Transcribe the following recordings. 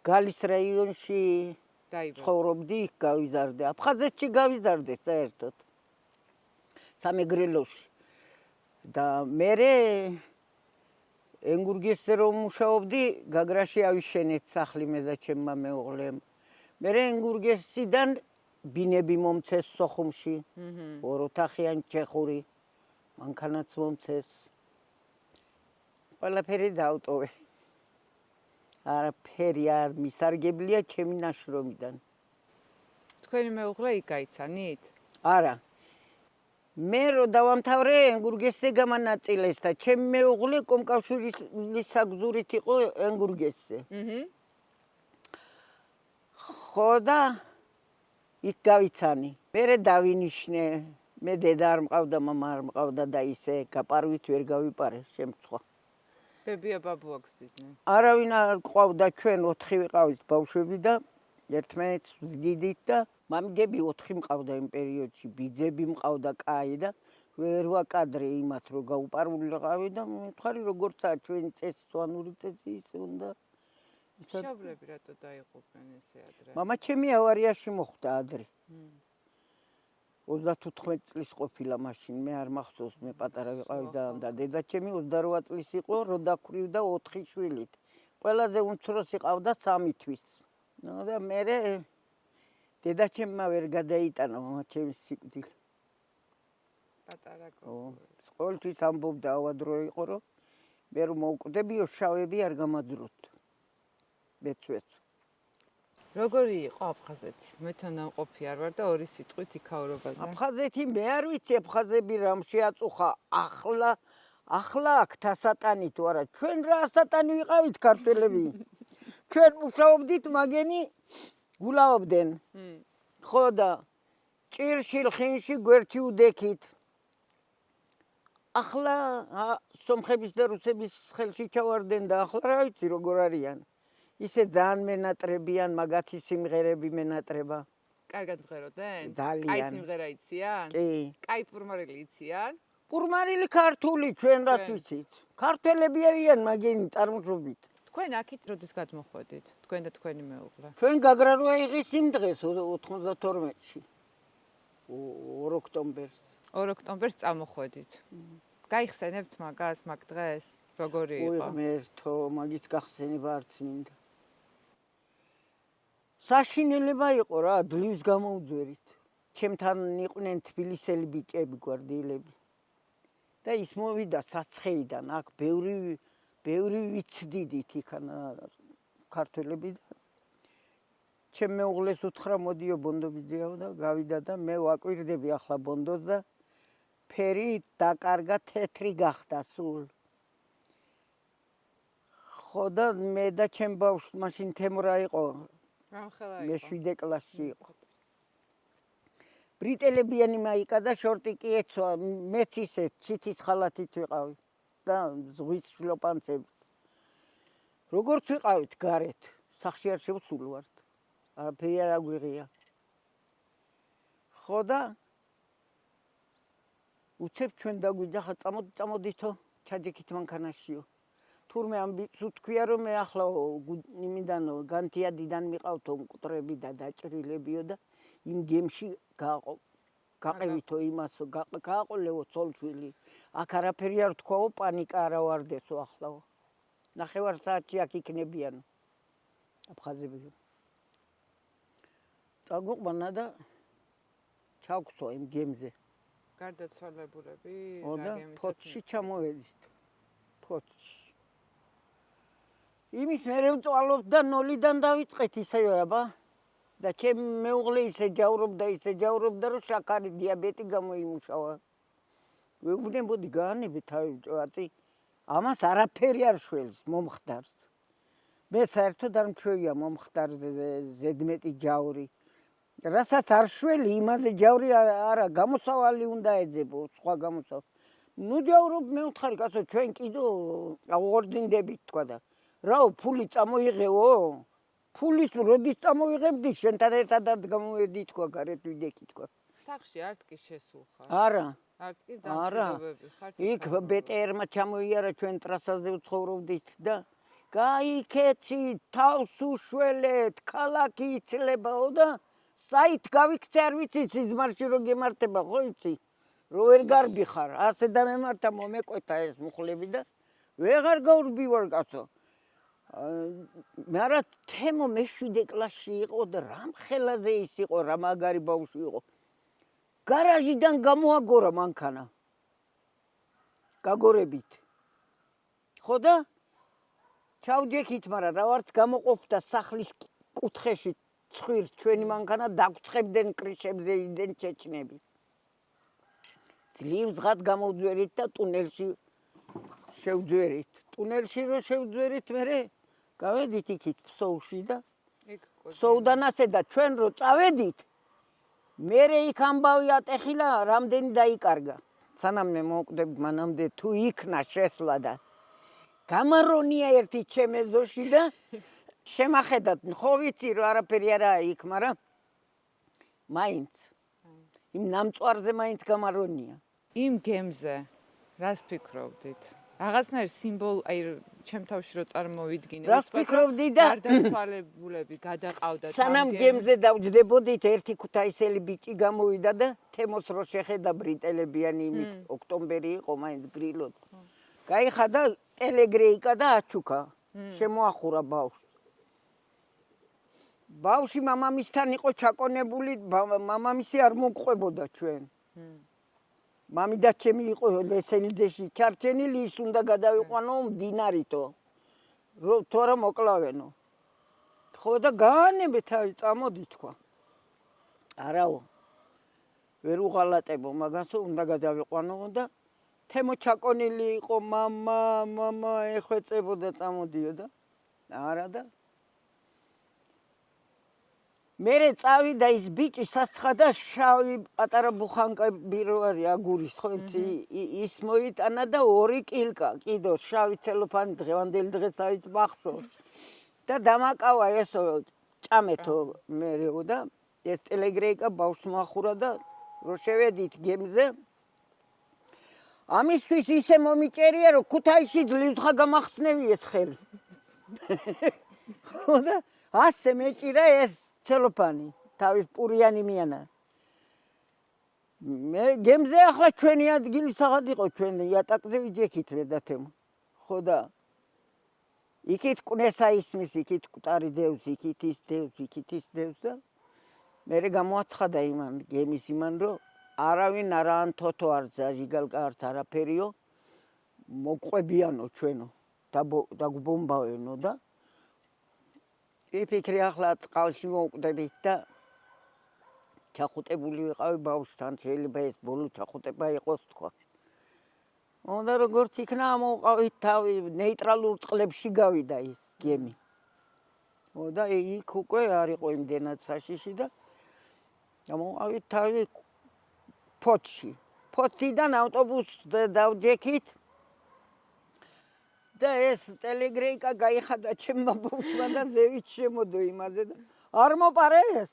გალის რაიონში დაიბადა. ცხოვრობდი, იქ გავიზარდე. აფხაზეთში გავიზარდე საერთოდ. სამეგრელოში. და მერე ენგურგესზე რომ მუშაობდი, გაგრაში ავიშენეთ სახლი მე და ჩემმა მეუღლემ. მერე ენგურგესიდან ბინები მომცეს სოხუმში. ორ ოთახიანი ჩეხური. მანქანაც მომცეს. ყველაფერი დავტოვე. არაფერი არ მისარგებლია ჩემი ნაშრომიდან. თქვენი მეუღლე იქ გაიცანით? არა. მე რო დავამთავრე ენგურგესზე გამანაწილეს და ჩემი მეუღლე კომკავშირის საგზურით იყო ენგურგესზე. ხო და იქ გავიცანი. მერე დავინიშნე. მე დედა არ მყავდა, მამა არ მყავდა და ისე გაპარვით ვერ გავიპარე შემცხვა. ბებია ბაბუა გზდიდნენ. არავინ არ ყავდა, ჩვენ 4 ვიყავით ბავშვები და ერთმანეთს ვზდიდით და მამიდები 4 მყავდა იმ პერიოდში, ბიძები მყავდა კაი და ვერ ვაკადრე იმათ რომ გაუპარვილიყავი და მითხარი როგორცაა ჩვენი წესი, სვანური წესი ისე უნდა. შავლები რატო დაიღუპნენ ესე ადრე? მამა ჩემი ავარიაში მოხვდა ადრე. 34 წლის ყოფილა მაშინ, მე არ მახსოვს, მე პატარა ვიყავი და დედა ჩემი 28 წლის იყო, რო დაქვრივდა 4 შვილით. ყველაზე უმცროსი ყავდა 3 თვის. ნუ და მერე დედა ჩემმა ვერ გადაიტანა მამა ჩემის სიკვდილი. პატარა გოგო. ყოველთვის ამბობდა ავადრო იყო, რომ მე რომ მოვკვდებიო, შავები არ გამაძროთ. მეცვეც. როგორი იყო აფხაზეთი? მე თანამყოფი არ ვარ და ორი სიტყვით იქაურობაზე. აფხაზეთი მე არ ვიცი, აფხაზები რამ შეაწუხა. ახლა აქ თასატანი თუ არა, ჩვენ რა ასატანი ვიყავით ქართველები. ჩვენ მუშაობდით, მაგენი გულაობდნენ. ხო და ჭირში, ლხინში გვერდში უდექით. ახლა სომხების და რუსების ხელში ჩავარდნენ და ახლა რა ვიცი როგორ არიან. ისე ძალიან მენატრებიან, მაგათი სიმღერები მენატრება. კარგად მღეროდნენ? ძალიან. კაი სიმღერა იციან? კი. კაი პურმარილი იციან? პურმარილი ქართული ჩვენ რაც ვიცით. ქართველები არიან მაგენი წარმოშობით. თქვენ აქეთ როდის გადმოხვედით? თქვენ და თქვენი მეუღლე? ჩვენ გაგრა რო აიღეს იმ დღეს 92-ში. 2 ოქტომბერს. 2 ოქტომბერს წამოხვედით. გაიხსენებთ მაგას, მაგ დღეს? როგორი იყო? ღმერთო, მაგის გახსენება არც მინდა. საშინელება იყო რა, ძლივს გამოუძვერით. ჩემთან იყვნენ თბილისელი ბიჭები, გვარდიელები. და ის მოვიდა საცხეიდან, აქ ბევრი ვიცდიდით იქანა ქართველები და ჩემ მეუღლეს უთხრა მოდიო ბონდობიძეაო და გავიდა და მე ვაკვირდები ახლა ბონდოს და ფერი დაკარგა თეთრი გახდა სულ. ხო და მე და ჩემ ბავშვს მაშინ თემურა იყო. რამხელა მე იყო? 7 კლასში იყო. ბრიტელებიანი მაიკა და შორტი კი ეცვა, მეც ისე ჩითის ხალათით ვიყავი და ზღვის შლოპანცები. როგორც ვიყავით გარეთ, სახში არ შევსულვართ. არაფერი არ აგვიღია. ხო და უცებ ჩვენ დაგვიძახა, წამოდითო, ჩაჯექით მანქანაშიო. თურმე ამბიც უთქვია, რომ მე ახლა იმიდანო განთიადიდან მიყავთო მკვდრები და დაჭრილებიო და იმ გემში გაყევითო იმასო, გააყოლეო ცოლშვილი. აქ არაფერი არ თქვაო, პანიკა არა ვარდესო ახლაო. 9 საათში აქ იქნებიანო. აფხაზები. წაგვიყვანა და ჩავგსო იმ გემზე. გარდაცვალებულები და ფოთში ჩამოვედით. ფოთში. იმის მერე ვწვალობ და 0-დან დავიწყეთ ისევე აბა. და ჩემ მეუღლე ისე ჯავრობდა, რომ შაქარი დიაბეტი გამოიმუშავა. ვეუბნებოდი გაანებე თავი აწი. ამას არაფერი არ შველს მომხდარს. მე საერთოდ არ მჩვევია მომხდარზე ზედმეტი ჯავრი. რასაც არ შველი, იმაზე ჯავრი არა, გამოსავალი უნდა ეძებო, სხვა გამოსავალი. ნუ ჯავრობ, მე ვთხარი, კაცო, ჩვენ კიდო აღორძინდებით თქვა და რაო, ფული წამოიღეო? ფულის როდის წამოიღებდი, შენთან ერთად არ გამოვედი თქვა, გარეთ ვიდექი თქვა. სახში არც კი შესულხარ? არა. არც კი დამშვიდობები ხართ? იქ ბეტერმა ჩამოიარა, ჩვენ ტრასაზე ვცხოვრობდით და გაიქეცი, თავს უშველეთ, ქალაქი იცლებაო და საით გავიქცე არ ვიცი სიზმარში რო გემართება ხო იცი? რო ვერ გარბი ხარ, ასე და მემართა მომეკვეთა ეს მუხლები და ვეღარ გავრბივარ კაცო. მარა თემო მე-7 კლასში იყო და რამ ხელაზე ის იყო, რა მაგარი ბავშვი იყო. გარაჟიდან გამოაგორა მანქანა. გაგორებით. ხო და ჩავჯექით, მაგრამ რა ვარც გამოყოფდა სახლის კუთხეში ცხვირს ჩვენი მანქანა დაგწებდნენ კრიშებზე იდნენ ჩეჩნები. ძლივს ღად გამოვძვერით და ტუნელში შევძვერით. ტუნელში რო შევძვერით, მერე გავედით იქით ფსოუში და ფსოუდან ასე და ჩვენ რო წავედით, მერე იქ ამბავი ატეხილა, რამდენი დაიკარგა. სანამ მე მოვკვდები, მანამდე თუ იქნა შესვლა და გამარონია ერთი ჩემ ეზოში და შემახედათ, ხო ვიცი რომ არაფერი არაა იქ, მაგრამ მაინც იმ ნამწვარზე მაინც გამარონია. იმ გემზე რას ფიქრობდით? რაღაცნაირ სიმბოლ, აი ჩემ თავში რო წარმოვიდგინე. რას ფიქრობდი და გარდაცვალებულები გადაყავდათ. სანამ გემზე დავჯდებოდით, ერთი ქუთაისელი ბიჭი გამოვიდა და თემოს რო შეხედა ბრიტელებიანი იმით, ოქტომბერი იყო, მაინც გრილოდ. გაიხადა ტელეგრეიკა და აჩუქა. შემოახურა ბავშვს. ბავშვი მამამისთან იყო ჩაკონებული, მამამისი არ მოგყვებოდა ჩვენ. მამი და ჩემი იყო ლესელძეში ჩარჩენილი, ის უნდა გადავიყვანო მდინარითო. თორე მოკლავენო. ხო და გაანებე თავი წამოდი თქვა. არაო. ვერ უღალატებო, მაგასო უნდა გადავიყვანო და თემო ჩაკონილი იყო, მამა ეხვეწებოდა წამოდიო და არა და მერე წავიდა ის ბიჭი საცხადა შავი პატარა ბუხანკები რო არის აგურის ხო იცი ის მოიტანა და 2 კილკა კიდო შავი ცელოფანი დღევანდელი დღესაც მახსოვს და დამაკავა ესო ჭამეთო მერეო და ეს ტელეგრეიკა ბავშვს მოახურა და რო შევედით გემზე ამისთვის ისე მომიჭერია რომ ქუთაისში ძლივსხა გამახსნევი ეს ხელი ხო და ასე მეჭირა ეს ცელოფანი, თავის პურიანი მიანა. მე გემზე ახლა ჩვენი ადგილი საღად იყო ჩვენი იატაკზე ვიჯექით მე და თემო. ხო და იქით კვნესა ისმის, იქით კუტარი დევს, იქით ის დევს, იქით ის დევს და მერე გამოაცხადა იმან გემის იმან რომ არავინ არაან თოთო არ ზაჟიგალკა არც არაფერიო მოყვებიანო ჩვენო დაგუბომბავენო და ვიფიქრე ახლა წყალში მოვკვდებით და ჩახუტებული ვიყავი ბავშვთან, შეიძლება ეს ბოლო ჩახუტება იყოს თქვა. უნდა როგორც იქნა მოვყავით თავი ნეიტრალურ წყლებში გავიდა ის გემი. და იქ უკვე არ იყო იმდენად საშიში და მოვყავით თავი ფოთში. ფოთიდან ავტობუსზე დავჯექით და ეს ტელეგრეიკა გაიხადა ჩემმა ბავშვმა და ზევით შემოდო იმაზე და არ მოპარე ეს.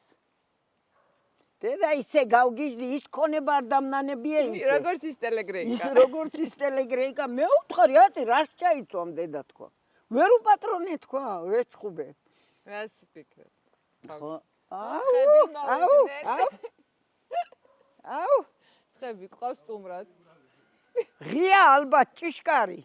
დედა ისე გავგიჟდი, ის ქონება არ დამნანებია ისე. როგორც ის ტელეგრეიკა. ის როგორც ის ტელეგრეიკა, მე ვთხარი, აწი რას ჩაიცვამ დედა თქვა. ვერ უპატრონე თქვა, ვეჩხუბე. რას ფიქრობ? ხო. აუ. ხები ყავს სტუმრად. ღია ალბათ ჭიშკარი.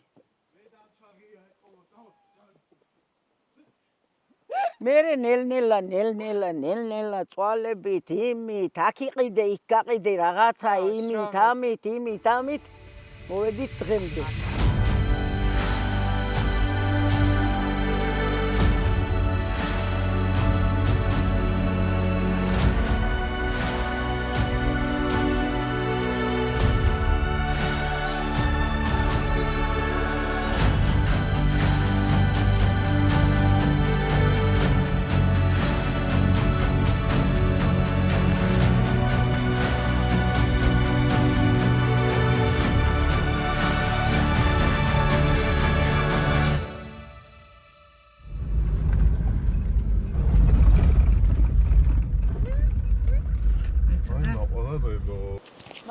მერე ნელ-ნელა წვალებით იმით აქ იყიდე იქ გაყიდე რაღაცა იმით ამით მოვედით დღემდე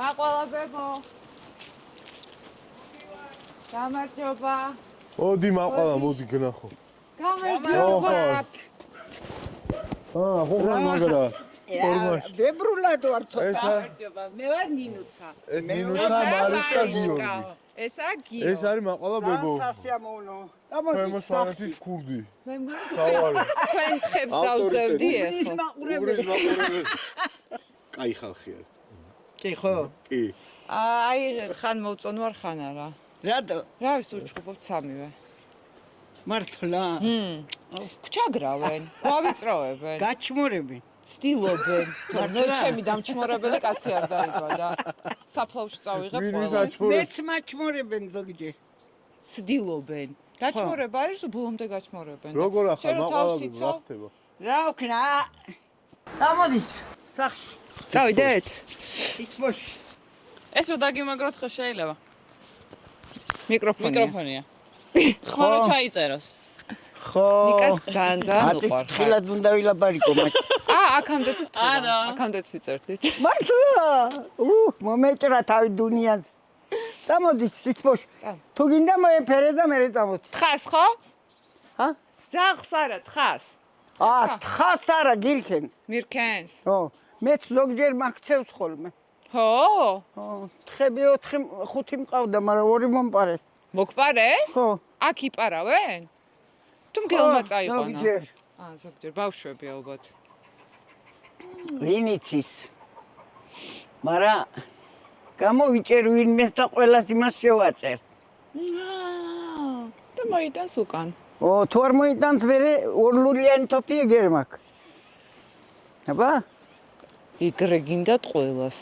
მაყვალებებო. გამარჯობა. მოდი მაყვალა, მოდი გნახო. გამარჯობა. ხო მაგრა. ვებრულად ვარ ცოტა. გამარჯობა. მე ვარ ნინუცა. ეს ნინუცა მარიშკა გიორგი. ესა გიო. ეს არის მაყალა ბებო. სასიამოვნო. ქვემო სვანეთის ქურდი. მე თავარი. თქვენ თხებს დავსდევდი უბრის ახლა. მაყურებელი. კაი ხალხი არის. კი ხო? კი. აი ხან მოვწონ ვარ ხან არა. რატო? რა ვის უჩხუბობთ სამივე? მართლა. გჩაგრავენ, გვავიწროვებენ, გაჩმორებენ. ცდილობენ. თორემ ჩემი დამჩმორებელი კაცი არ დაიბადა. საფლავში წავიღებ ვინ ყველას. ისაჩმორებს? მეც მაჩმორებენ ზოგჯერ. ცდილობენ. გაჩმორება არის ბოლომდე გაჩმორებენ. როგორ ახლა შენ რა მაყალა თავს ბებო იცო? რა ხდება? რა ვქნა? ამოდის. სახში. წავიდეთ. ისმოშ. ეს რო დაგიმაგროთ ხო შეიძლება? მიკროფონია. მიკროფონია. ხო რო ჩაიწეროს. ხო. ნიკას ძალიან უყვარს. ხილად უნდა ვილაპარიკო მათ. აქამდეც არა. აქამდეც ვიწერდით. მართლა? მომეჭრა თავი დუნიაზე. წამოდის ისმოშ. თუ გინდა მოეფერე და მე წამოდი. თხას ხო? ჰა? ძაღლს არა, თხას. თხას არა გირქენ. მირქენს. ხო. მეც ზოგჯერ მაქცევს ხოლმე. ხო? ხო. თხები 4-5 მყავდა, მაგრამ 2 მომპარეს. მოგპარეს? ხო. აქ იპარავენ? თუ მგელმა წაიყვანა. ზოგჯერ. ზოგჯერ ბავშვები ალბათ. ვინ იცის? მაგრამ გამოვიჭერ ვინმეს და ყველას იმას შევაწერ. და მოიტანს უკან. თუ არ მოიტანს მერე ორლულიანი თოფი ეგერ მაქვს. აბა? იგრე გინდათ ყველას.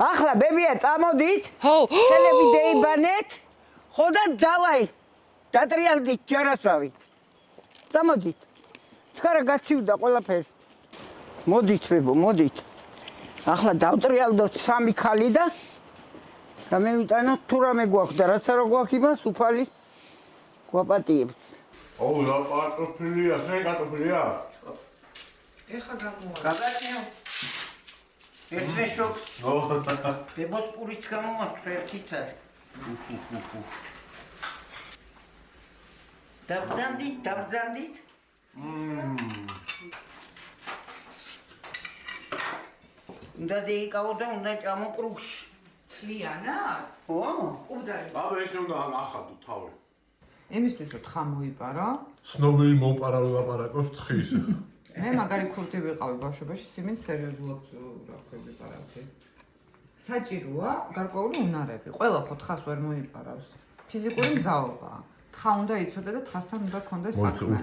ახლა ბებია წამოდით. ხო. ხელები დაიბანეთ. ხო და დავაი. დატრიალდით ჯარასავით. წამოდით. ხარა გაცივდა ყველაფერი. მოდით ბებო, მოდით. ახლა დავტრიალდოთ 3 ქალი და გამევიტანოთ თუ რამე გვაქვს და რაც არა გვაქვს იმას უფალი გვაპატიებს. აუ რა კარტოფილია, შენ კარტოფილია? ეხა გამოვა. გაგაჩნიო. ერთმე შოქს. ბებოს პურიც გამოაქვს ერთიცა. დავბძანდით. უნდა დაიკავო და უნდა ჭამო კრუგში. ლიანად? ო? უბდარი. აბა ეს უნდა ახადო თავი. იმისთვის რომ თხა მოიპარო, ცნობილი მომპარავი ლაპარაკობს თხის. მე მაგარი ქურდი ვიყავი ბავშვობაში, სიმინს სერიოზულად ვიყავი პარაკი. საჭიროა გარკვეული უნარები. ყველა ხო თხას ვერ მოიპარავს. ფიზიკური მზაობაა. თხა უნდა იცოდე და თხასთან უნდა გქონდეს საქმე.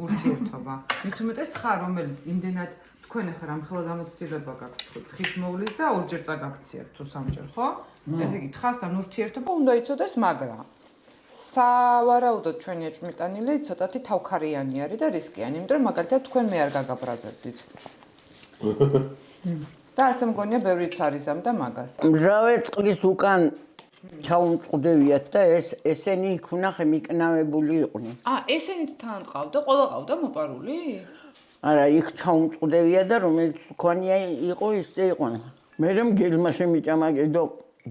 ურთიერთობა. მით უმეტეს თხა, რომელიც იმდენად თქვენ ახლა რამხელა გამოცდილება გაქვთ თხის მოვლის და ორჯერ წაგაქციებთ თუ 3ჯერ, ხო? ესე იგი თხასთან ურთიერთობა უნდა იცოდეს, მაგრამ სავარაუდოდ ჩვენი ეჭვმიტანილი ცოტათი თავქარიანი არის და რისკიანი, იმიტომ რომ მაგალითად თქვენ მე არ გაგაბრაზებდით. და ასე მგონია ბევრიც არის ამ და მაგას. მჟავე წყლის უკან ჩაუმწყდევიათ და ესენი იქ ვნახე მიკნავებული იყვნენ. ესენიც თან ყავდა, ყველა ყავდა მოპარული? არა, იქ ჩაუმწყდევია და რომელიც თქვენია იყო ისე იყო. მე რომ გელმა შემიჭამა კიდო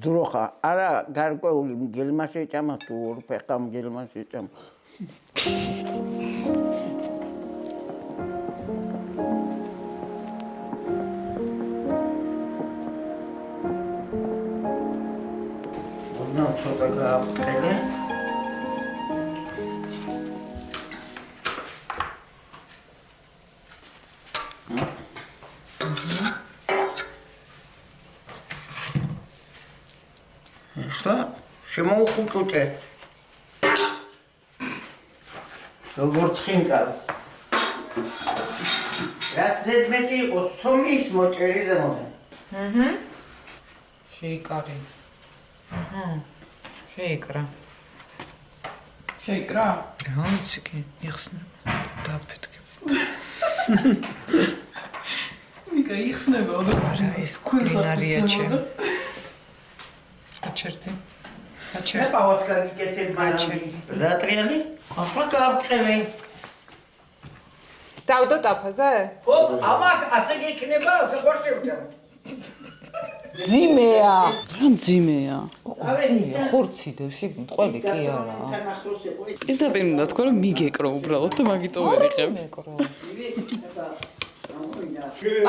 ძროხა, არა გარკვეული გელმა შეჭამა თუ ორფეხა გელმა შეჭამა. უნდა ცოტა გააფრთხილე. შემოუხუჭუჭე. როგორც ხინკალ. რაც ზედმეტი იყოს, ცომის მოჭერი ზემოდან. შეიკარი. შეიკრა. შეიკრა? რა ვიცი კი, იხსნა. დაფეთქე. ნიკა იხსნება, ოდო ეს კულინარიაჩე. გაჩერდი. მე პავას გაგიკეთებ დატრიალი? ახლა გააფრთხილე. დავდო ტაფაზე? ხო, ამას ასე გექნება, ასე ხარ შევჭამ. ძიმეა. რა ძიმეა? ხორცი და შიგნით ყველი კი არა. პირდაპირ უნდა თქვა რომ მიგეკრო უბრალოდ და მაგიტო ვერ იღებ. მეკრო.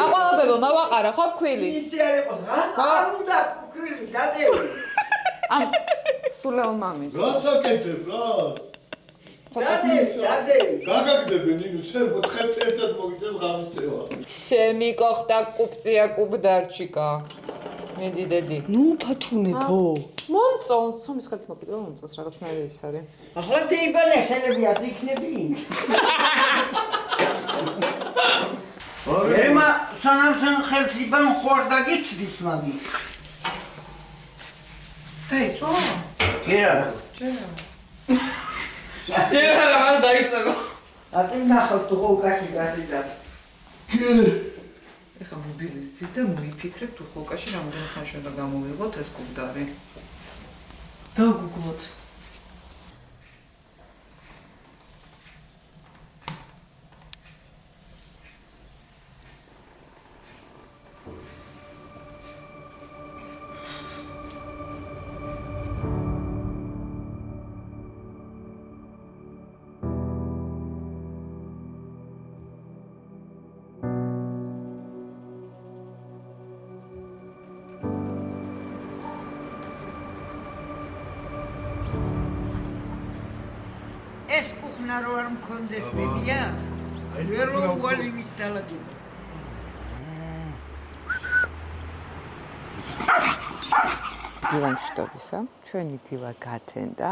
აყოლაბებო მოვაყარა ხო ფქვილი? ისე არ იყო. არ უნდა ფქვილი დადევი. ამ სულელ მამით. გასაკეთებ რა. დადევი. გაგაგდები ნინო, შენ მოთხებთ ერთად მოგიწევს ღამის თევა. ჩემი კოხტა კუპწია კუბდარჩიკა. მედი დედი. ნუ ფათუნებო. მომწონს, ცომის ხელს მოკიდო, მომწონს რაღაცნაირი ის არის. ახლა დაიბანე ხელები ასე იქნები. ема სანამ ხელს იბან ხوار დაგიცდის მაგი. დაიწვა? კი არა. ჯერ არ დაიწვევო. ატი ნახავ თუ ხოკაში გასიდა. ეხა მობილის ძით და მოიფიქრეთ თუ ხოკაში რამდენი ხანში უნდა გამოვიღოთ ეს კუბდარი. დაგუგლოთ. ეს კუხნა რო არ მქონდეს მედია. ვერ უვალი მის დალაგება. დილამშვიდობისა, ჩვენი დილა გათენდა.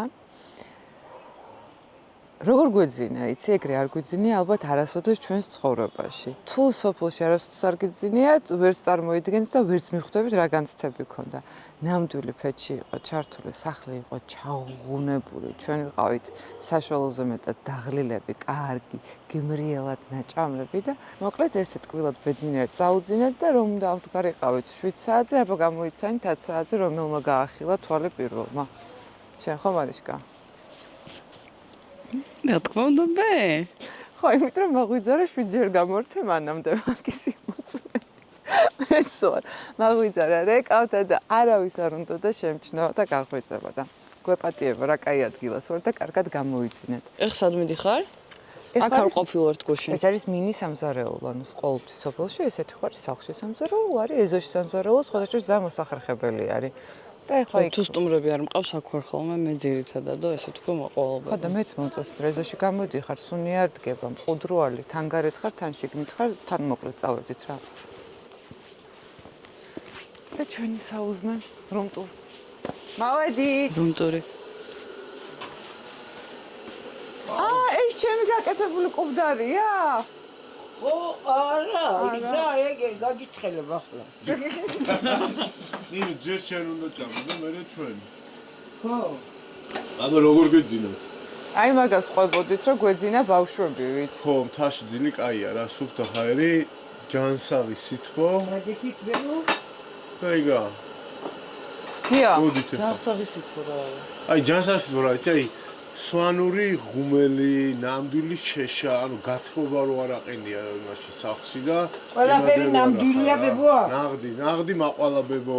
როგორ გვეძინა, იცი, ეგრე არ გვეძინია ალბათ არასოდეს ჩვენს ცხოვრებაში. თუ სოფელში არასოდეს არ გიძინიათ, ვერც წარმოიდგენთ და ვერც მიხვდებით რა განცდები ქონდა. ნამდვილი ფეთში იყო ჩართული, სახლი იყო ჩაღუნებული, ჩვენ ვიყავით საშუალოზე მეტად დაღლილები, კარგი, გემრიელად ნაჭამები და მოკლედ ესეთ კვილად ბედნიერ წაუძინეთ და რომ უნდა ამდგარიყავით 7 საათზე, აბა გამოიცანით 10 საათზე რომელმა გაახილა თვალი პირველმა. შენ ხო მარიშკა? რა თქმა უნდა მე. ხო, იმიტომ რომ მაღვიძარა 7 ჯერ გამორთე მანამდე მაგის იმოწმე. მეცორ, მაღვიძარა რეკავდა და არავის არ უნდა და შემჩნევა და გაღვიძება და გვეპატიება რა კაი ადგილას ვარ და კარგად გამოიწინეთ. ეხ სად მიდიხარ? აქ არ ყოფილვართ გუშინ. ეს არის მინი სამზარეულო, ანუ ყოველთვის სოფელში ესეთი ხარ სახლში სამზარეულო არის, ეზოში სამზარეულო, სხვადასხვა ზამოსახერხებელი არის. და ეხლა თუ სტუმრები არ მყავს აქ ვარ ხოლმე მე ძირითადად და ესე თქო მოყოლობა. ხო და მეც მომწონს დრეზოში გამოდიხარ, სუნი არ დგება, მყუდროალი, თან გარეთ ხარ, თან შიგნით ხარ, თან მოკლედ წავედით რა. და ჩვენი საუზმე რომტურ. მოვედით. რუმტური. ეს ჩემი გაკეთებული კუბდარია? ხო, არა, ისა ეგ გაგიცხელებ ახლა. ნინო, ჯერ შენ უნდა ჭამო და მე ჩვენ. ხო. აბა როგორ გეძინოთ? აი მაგას ყვებოდით, რომ გვეძინა ბავშვებივით. ხო, მთაში ძილი კაია რა, სუფთა ჰაერი, ჯანსაღი სითბო. რაგიქით ვენო? და იგა. გია. მოდით. ჯანსაღი სითბო რა არის. აი ჯანსაღი სითბო რა იცი, აი სვანური ღუმელი, ნამდვილი შეშა, ანუ გათბობა რო არ აყენია იმაში სახლში და ყველაფერი ნამდვილია ბებო? ნაღდი მაყვალაბებო.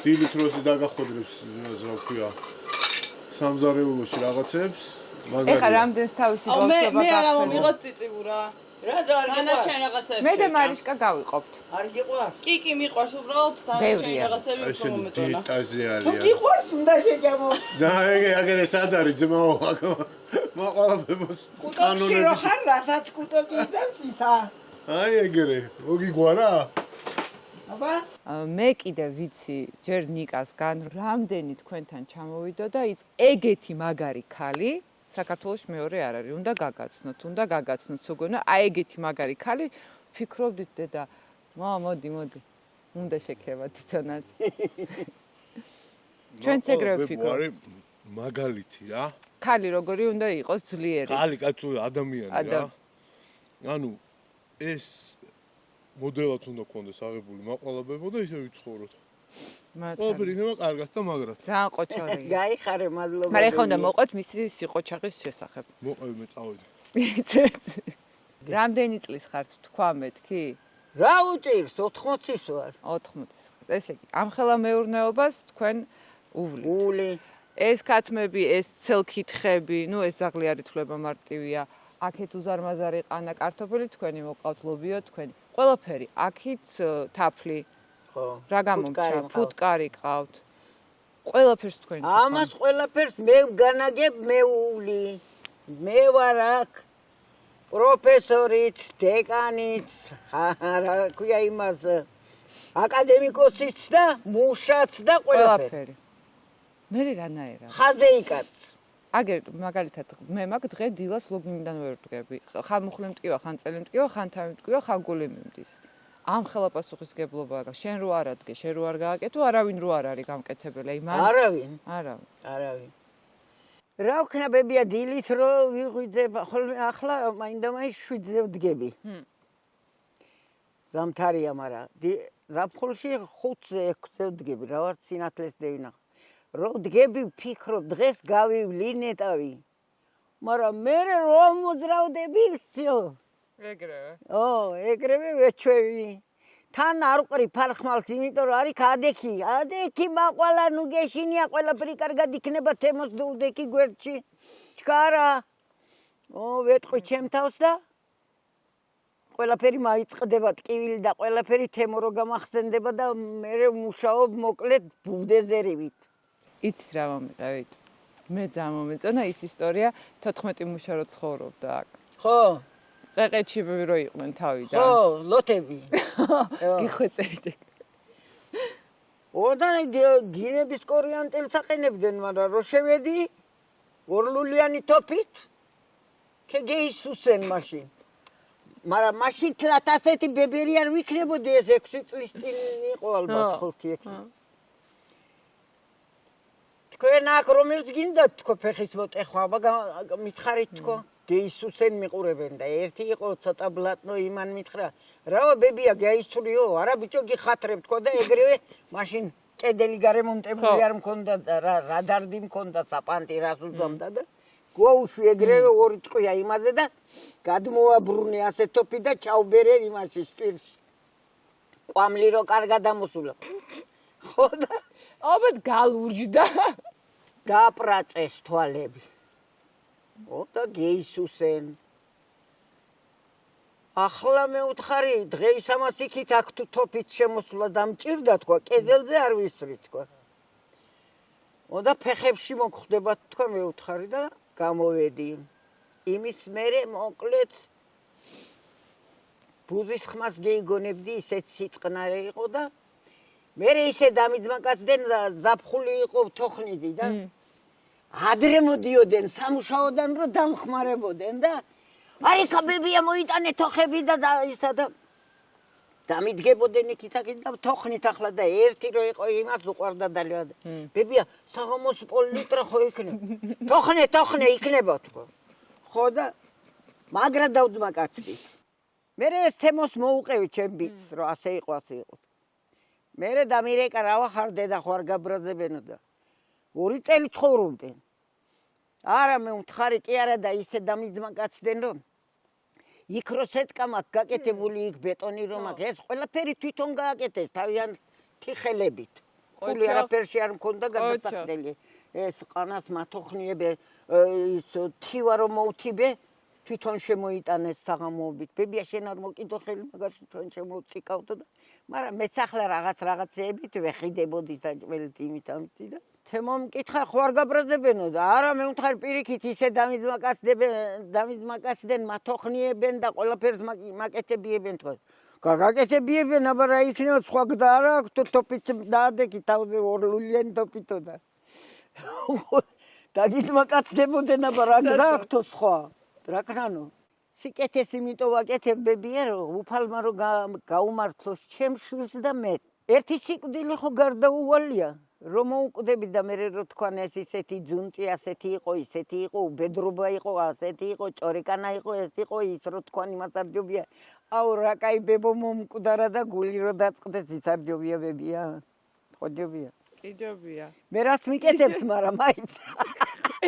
დილით როსი დაგახოდრებს იმას რა ქვია. სამზარეულოში რაღაცებს, მაგარია. ეხა რამდენს თავისი ბავშვობა მე არა გახსენე? მომიღოთ წიწიბურა. რა და არ დანარჩენ რაღაცებს. მე და მარიშკა გავიყოფთ. არ გიყვარს? კი, მიყვარს უბრალოდ დანარჩენ ბევრია. რაღაცები უფრო ესენი მომეწონა. დიეტაზე თუ არიან. გიყვარს უნდა შეჯამო. და ეგრე სად არის ძმაო, მაყვალაბებოს კუტოქში კანონები. რო ხარ, რასაც კუტოქი იზამს ისა. აი ეგრე, მოგიგვარა? აბა, მე კიდე ვიცი, ჯერ ნიკასგან რამდენი თქვენთან ჩამოვიდო და იც ეგეთი მაგარი ქალი საქართველოს მეორე არ არის. უნდა გაგაცნოთ, სოგონა, აი ეგეთი მაგარი ქალი ფიქრობდით დედა, მოდი. უნდა შექება თვითონაც. ჩვენც ეგრევე ვფიქრობ. მაგალითი რა. ქალი როგორი უნდა იყოს ძლიერი. ხალი კაცო ადამიანი რა. ანუ ეს მოდელად უნდა გქონდეს აღებული მაყვალაბებო და ისე ვიცხოვროთ. ყველაფერი იქნება კარგად და მაგრად. ძალიან ყოჩორია. გაიხარე, მადლობა. მაგრამ ეხლა უნდა მოყვეთ მისი სიყოჩაღის შესახებ. მოყევი მე წავედი. რამდენი წლის ხართ თქვა მეთქი? რა უჭირს 80-ის ვარ. 80. ესე იგი, ამხელა მეურნეობას თქვენ უვლით. ული. ეს კათმები, ეს ცელკითხები, ნუ ეს ზაღლი არ ითვლება მარტივია. აქეთ უზარმაზარი ყანა, კარტოფილი თქვენი მოყავთ, ლობიო თქვენი. ყველაფერი, აქით თაფლი. ხო. რა გამომჩა? ფუტკარი ყავთ. ყველაფერს თქვენი. ამას ყველაფერს მე განაგებ მე ული. მე ვარ აქ პროფესორიც, დეკანიც, რა ქვია იმას აკადემიკოსიც და მუშაც და ყველაფერი. მე რანაირად? ხაზეიკაც. აგერ მაგალითად მე მაგ დღე დილას ლოგინიდან ვერ ვდგები. ხან მუხლი მტკივა, ხან წელი მტკივა, ხან თავი მტკივა, ხან გული მიმდის. ამ ხელა პასუხისგებლობა აქვს. შენ რო არ ადგე, შენ რო არ გააკეთო, არავინ რო არ არის გამკეთებელი. აი მან არავინ. არავინ. რა ვქნა ბებია დილით რო ვიღვიძე, ახლა მაინდა-მაინც 7-ზე ვდგები. ზამთარია, მაგრამ ზაფხულში 5-ზე 6-ზე ვდგები, რა ვარ სინათლეს დევინახ. რო ვდგები ვფიქრობ, დღეს გავივლი ნეტავი. მაგრამ მე რომ მოძრავდები, всё. ეგრევე. ეგრევე ვეჩვევი. თან არ ვყრი ფარხმალს, იმიტომ რომ არის ადექი მაყვალა ნუ გეშინია, ყველაფერი კარგად იქნება თემოს დუდექი გვერდში. ჩქარა. ვეტყვი ჩემ თავს და ყველაფერი მაიწყდება ტკივილი და ყველაფერი თემო რო გამახსენდება და მე ვმუშაობ მოკლედ ბუდეზერივით. იცი რა მომიყევით? მე დამომეწონა ის ისტორია 14 მუშა რო ცხოვრობდა აქ. ხო. ყეყეთში რო იყვნენ თავიდან. ხო, ლოთები. გიხვეწერდი. და გინების კორიანტელს აყენებდნენ, მაგრამ რო შევედი ორლულიანი თოფით გეისუსენ მაშინ. მაგრამ მაშინ თლათ ასეთი ბებერი არ ვიქნებოდი, ეს 6 წლის წინ იყო ალბათ 5-6. თქვენ აქ რომელს გინდათ თქო ფეხის მოტეხვა, მითხარით თქო გეისუსენ მიყურებენ და ერთი იყო ცოტა ბლატნო იმან მითხრა რაო ბებია გაისწრიო არა ბიჭო გიხათრებ თქო და ეგრევე მაშინ კედელი გარემონტებული არ მქონდა რა დარდი მქონდა საპანტი რას უზომდა და გოუშვი ეგრევე ორი ტყვია იმაზე და გადმოაბრუნე ასე თოფი და ჩაუბერე იმაში სტვირში ყვამლი რო კარგად ამოსულა ხო და ალბათ გალურჯდა დაპრაწეს თვალები და გეისუსენ ახლა მე უთხარი დღეს ამას იქით აქ თუ თოფით შემოსულა დამჭირდა თქვა კედელზე არ ვისვრი თქვა და ფეხებში მოგხვდება თქვა მე უთხარი და გამოვედი იმის მერე მოკლედ ბუზის ხმას გეიგონებდი ისეთ სიწყნარე იყო და მერე ისე დამიძმაკაცდნენ ზაფხული იყო თოხნიდი და ადრე მოდიოდნენ სამუშაოდან რომ დამხმარებოდნენ და არიქა ბებია მოიტანე თოხები და ისა და დამიდგებოდნენ იქით და თოხნით ახლა და ერთი რო იყო იმას უყვარდა დალევა ბებია საღამოს პოლიტრო ხო იქნება თოხნე იქნება თქო ხო და მაგრა დავძმაკაცდი მერე ეს თემოს მოუყევი ჩემ ბიჭს რომ ასე იყო მერე დამირეკა რა ვახარ დედა ხო არ გაბრაზებენო და 2 წელი ცხოვრობდნენ. არა მე მთხარი კი არა და ისე დამიძმაკაცდნენ რომ იქ რო სეტკამაკ გაკეთებული იქ ბეტონი რომ აქ ეს ყველაფერი თვითონ გააკეთეს თავიანთ თიხელებით. ხული არაფერში არ მქონდა გადასახდელი. ეს ყანას მათოხნიებე ის თივა რომ მოვთიბე თვითონ შემოიტანეს საღამოობით. ბებია შენ არ მოკიდო ხელი მაგაში ჩვენ შემოვწიკავდო და მაგრამ მეც ახლა რაღაცეებით ვეხიდებოდი საჭმელით იმით ამითი და თემომ მკითხა ხო არ გაბრაზებენო და არა მე მითხარ პირიქით ისე დამიძმაკაცდნენ მათოხნიებენ და ყველაფერს მაკეთებიებენ თქო გაგაკეთებიებენ აბა რა იქნება სხვა გზა არა აქვს თოფით დაადექი თავზე ორლულიანი თოფითო და დაგიძმაკაცდებოდნენ აბა რა გზა აქვს სხვა რა კრანო სიკეთეს იმიტომ ვაკეთებ ბებია რომ უფალმა რომ გაუმართლოს ჩემ შვილს და მე ერთი სიკვდილი ხო გარდაუვალია რომ მოუკვდები და მე რო თქვან ეს ისეთი ძუნწი ასეთი იყო ისეთი იყო უბედრობა იყო ასეთი იყო ჭორიკანა იყო ეს იყო ის რო თქვან იმას არ ჯობია აუ რა კაი ბებო მომკვდარა და გული რო დაწყდეს ის არ ჯობია ბებია ხო ჯობია კი ჯობია მე რას მიკეთებს მაგრამ მაინც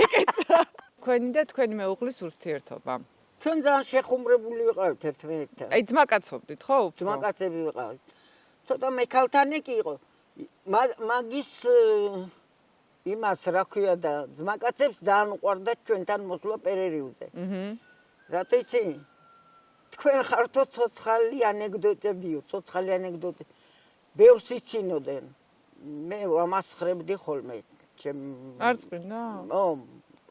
ეკეცა თქვენი და თქვენი მეუღლის ურთიერთობა ჩვენ ძალიან შეხუმრებული ვიყავით ერთმანეთთან აი ძმაკაცობდით ხო ძმაკაცები ვიყავით ცოტა მეკალთანი კი იყო მაგის იმას რა ქვია და ძმაკაცებს ძალიან უყვარდა ჩვენთან მოსვლა პერერივზე. რატო იცი? თქვენ ხართო ცოცხალი ანეკდოტებიო, ცოცხალი ანეკდოტები. ბევრს იცინოდნენ. მე ვამასხრებდი ხოლმე. არ წყვინა?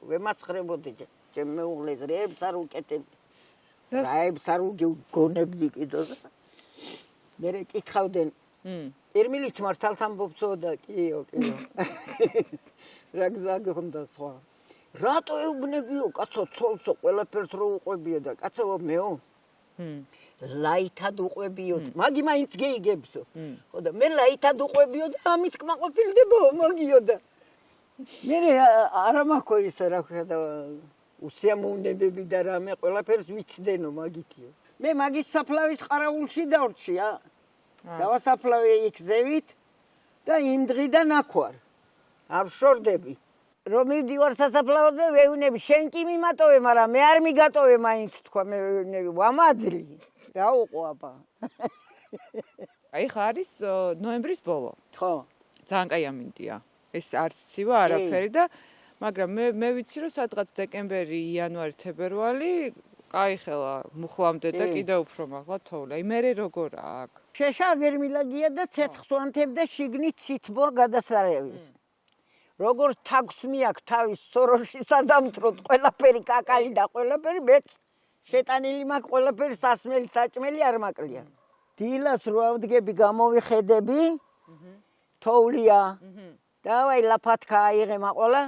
ვემასხრებოდი ჩემ მეუღლეს რეებს არ უკეთებდი. რაებს არ უგონებდი კიდო. მე კითხავდნენ ერმილიც მართალს ამბობსო და კიო. რა გზაგი ხონდა სხვა. რატო ეუბნებიო კაცო ცოლსო ყველაფერს რო უყვებიო და კაცო მეო ლაითად უყვებიო მაგი მაინც გეიგებსო ხო და მე ლაითად უყვებიო და ამით კმაყოფილდებო მაგიო და მე არა მაქვს ის რა ქვია და უსიამოვნებები და რამე ყველაფერს ვიცდენო მაგითიო მე მაგის საფლავის ყარაულში დავრჩი დავასაფლავე იქ ზევით და იმ დღიდან აქ ვარ არ შორდები რომ მივდივარ სასაფლაოზე ვეუნები შენ კი მიმატოვე მაგრამ მე არ მიგატოვე მაინც თქვა მე ვეუნები ვამადლი რა უყო აბა აი ხა არის ნოემბრის ბოლო ხო ძალიან კაი ამინდია ეს არც ცივა არაფერი და მაგრამ მე ვიცი რომ სადღაც დეკემბერი იანვარი თებერვალი კაი ხელა მუხლამდე და კიდე უფრო მაღლა თოვლი აი მე როგორა აქ შეშაგერ მილაგია და ცეცხლს ვანთებდა შიგნით ცითბო გადასარევის როგორც თაგვს მიაქვს თავის სოროში სადამთროთ ყველაფერი კაკალი და ყველაფერი მეც შეტანილი მაქვს ყველაფერი სასმელი საჭმელი არ მაკლია დილას რო ავდგები გამოვიხედები თოვლია დავაი ლაფათქა აიღე მაყოლა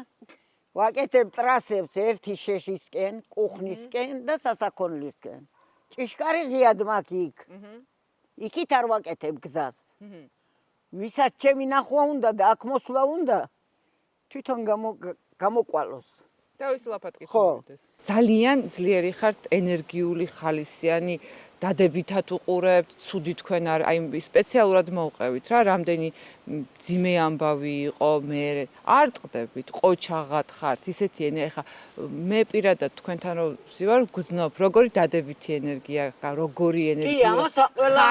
ვაკეთებ ტრასებს ერთი შეშისკენ კუხნისკენ და სასაქონლისკენ ჭიშკარი ღიად მაქვს იქ იქით არ ვაკეთებ გზას ვისაც ჩემი ნახვა უნდა და აქ მოსვლა უნდა თვითონ გამოკვალოს. თავისი ლაფატკი ხოდეს. ძალიან ძლიერი ხართ ენერგიული, ხალისიანი, დადებითად უყურებთ, ცუდი თქვენ აი სპეციალურად მოვყევით რა, რამდენი ძიმე ამბავი იყო, მე არ ტყდებით, ყოჩაღად ხართ, ისეთი ეხა მე პირადად თქვენთან რო ვზივარ, გძნობ, როგორი დადებითი ენერგია, როგორი ენერგია. კი, ამას ყველა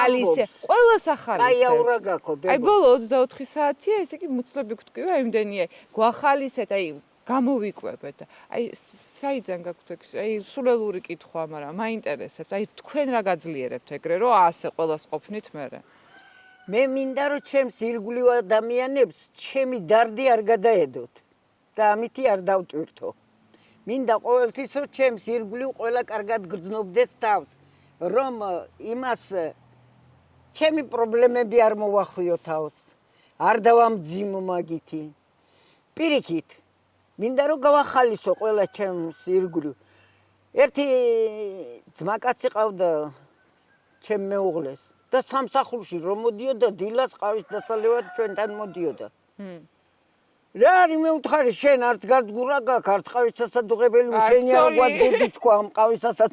ყველას ახალისებ. აი აურა გაქო, ბებო. აი ბოლო 24 საათია, ესე იგი მუცლები გტკივა იმდენია, გვახალისეთ, აი გამოვიკვებეთ. აი საიდან გაქვთ აი სულელური კითხვა, მაგრამ მაინტერესებს. აი თქვენ რა გაძლიერებთ ეგრე, რომ ასე ყველას ყოფნით მერე. მე მინდა რომ ჩემს ირგვლივ ადამიანებს ჩემი დარდი არ გადაედოთ და ამითი არ დავტვირთო. მინდა ყოველთვის რომ ჩემს ირგვლივ ყველა კარგად გრძნობდეს თავს, რომ იმას ჩემი პრობლემები არ მოვახვიო თავს. არ დავამძიმო მაგითი. პირიქით მინდა რომ გავახალისო ყველა ჩემს ირგვლივ. ერთი ძმაკაცი ყავდა ჩემ მეუღლეს და სამსახურში რომ მოდიოდა დილას ყავის დასალევად ჩვენთან მოდიოდა. რა არის მე უთხარი შენ არც გარდგურა გაქვს არც ყავის სასადუღებელი მთენი არ გვადგები თქვა ამ ყავის სასად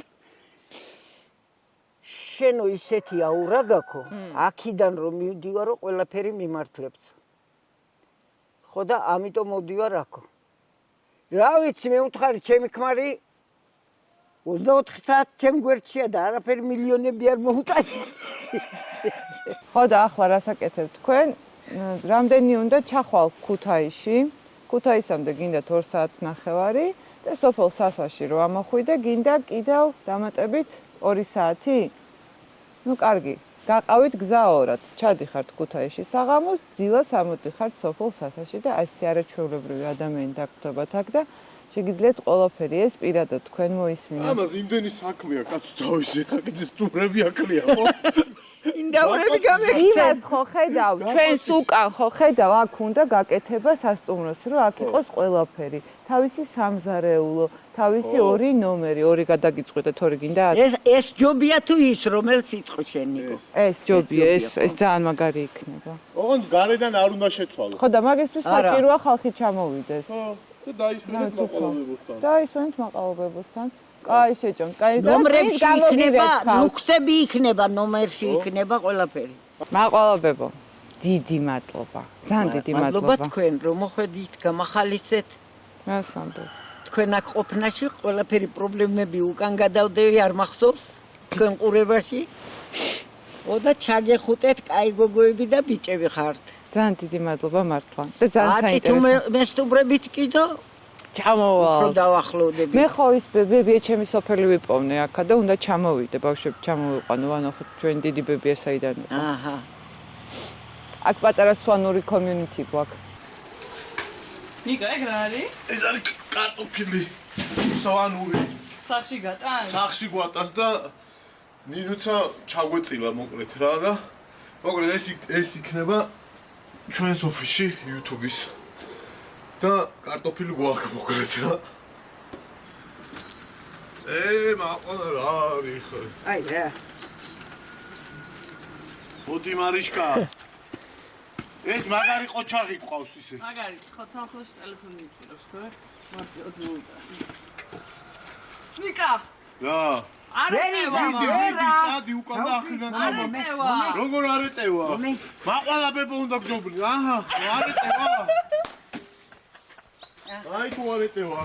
შენო ისეთი აურა გაქო აქიდან რომ მივდივარო ყველაფერი მიმართლებს ხო და ამიტომ მოდივარ აქო რა ვიცი მე უთხარი ჩემი ქმარი 24 საათ ჩემ გვერდშია და არაფერი მილიონები არ მოუტანია ხო და ახლა რასაკეთებთ თქვენ რამდენი უნდა ჩახვალ ქუთაისში ქუთაისამდე გინდათ 2 საათს ნახევარი და სოფელ სასაში რო ამოხვიდე გინდა კიდევ დამატებით 2 საათი ну კარგი გაყავით გზა ორად ჩადიხართ ქუთაისში საღამოს დილას ამოდიხართ სოფელ სასაში და ასეთი არაჩვეულებრივი ადამიანი დაგხვდებათ აქ და შეგიძლიათ ყველაფერი ეს პირადად თქვენ მოისმინოთ ამას იმდენი საქმეა კაცო თავისი ხაკეთის სტუმრები აკლია ხო ინდაურები გამექცენ იმას ხო ხედავ ჩვენს უკან ხო ხედავ აქ უნდა გაკეთება სასტუმროს რომ აქ იყოს ყველაფერი თავისი სამზარეულო თავისი 2 ნომერი 2 გადაგიწყვეტეთ 2 გინდა ეს ჯობია თუ ის რომელიც იწყო შენიკო ეს ჯობია ეს ძალიან მაგარი იქნება ოღონდ გარედან არ უნდა შეცვალოს ხო და მაგისთვის საჭიროა ხალხი ჩამოვიდეს ხო და დაისვენეთ მაყალობებოსთან დაისვენეთ მაყალობებოსთან კაი შეჭამთ კაი ნომრებში იქნება ლუქსები იქნება ნომერში იქნება ყველაფერი მაყალობებო დიდი მადლობა ძალიან დიდი მადლობა თქვენ რომ მოხვედით გამახალისეთ რას ამბობ თქვენ აქ ყოფნაში ყველაფერი პრობლემები უკან გადავდები არ მახსოვს თქვენ ყურებაში ოდა ჩაგეხუტეთ კაი გოგოები და ბიჭები ხართ ძალიან დიდი მადლობა მართლა. და ძალიან ათი თუ საინტერესო. მესტუბრებით კიდო ჩამოვალ. უფრო დავახლოვდები. მე ხო ის ბებია ჩემი სოფელი ვიპოვნე აქა და უნდა ჩამოვიდე, ბავშვები ჩამოვიყვანო, ანახოთ ჩვენ დიდი ბებია საიდან იყო. აჰა. აქ პატარა სვანური community გვაქვს. ნიკა, ეგ რა არის? ეს არის კარტოფილი. სვანური. სახში გატან? სახში გვატანს და ნინუცა ჩაგვეწილა მოკლედ რა და მოკლედ ეს იქნება ჩვენს ოფისში YouTube-ის და კარტოფილი გვაქვს მოკლედ რა. მაყოლა რა არის ხო? აი რა. მოდი მარიშკა. ეს მაგარი ყოჩაღი ყავს ისე. მაგარი, ხო ცალხოში ტელეფონი იყირებს, თუ? მარტო მოიწა. ნიკა, რა. არეტევა, წადი უკან და ახლა არეტევა. როგორ არეტევა? მაყვალა ბებო უნდა გჯობნი. აჰა, არეტევა. აი თუ არეტევა.